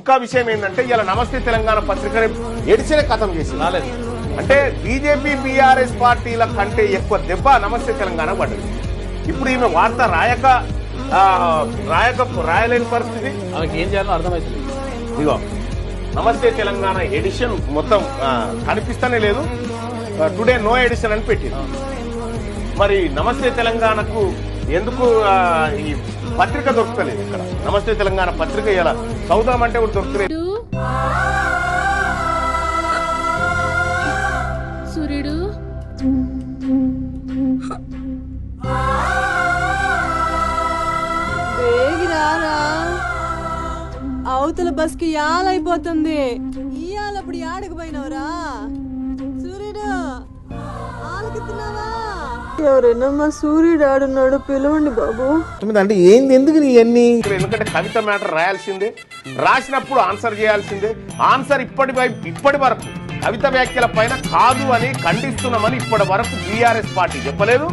ఇంకా విషయం ఏంటంటే ఇలా నమస్తే తెలంగాణ పత్రిక ఎడిచిన కథం చేసి అంటే బీజేపీ బీఆర్ఎస్ పార్టీల కంటే ఎక్కువ దెబ్బ నమస్తే తెలంగాణ పడ్డది. ఇప్పుడు ఈమె వార్త రాయలేని పరిస్థితి, ఏం చేయాలో అర్థమవుతుంది. ఇదిగో నమస్తే తెలంగాణ ఎడిషన్ మొత్తం కనిపిస్తూనే లేదు, టుడే నో ఎడిషన్ అని పెట్టింది. మరి నమస్తే తెలంగాణకు ఎందుకు ఈ పత్రిక దొరుకుతలేదు? ఇక్కడ నమస్తే తెలంగాణ పత్రిక ఇలా చదువుదామంటే కూడా దొరుకుతలేదు. సూర్యుడు వేగిరారా, అవతల బస్ కి యాలైపోతుంది. ఇయాలప్పుడు యాడకు పోయినవరా సూర్యుడు? ఆలకిస్తున్నావా? ఎవరైనా మా సూర్యుడు ఆడున్నాడు, పిలవండి బాబు. అంటే ఏంది, ఎందుకు ఇవన్నీ? ఎందుకంటే కవిత మ్యాటర్ రాయాల్సిందే, రాసినప్పుడు ఆన్సర్ చేయాల్సిందే. ఆన్సర్ ఇప్పటి వరకు కవిత వ్యాఖ్యల పైన కాదు అని ఖండిస్తున్నామని ఇప్పటి వరకు బీఆర్ఎస్ పార్టీ చెప్పలేదు.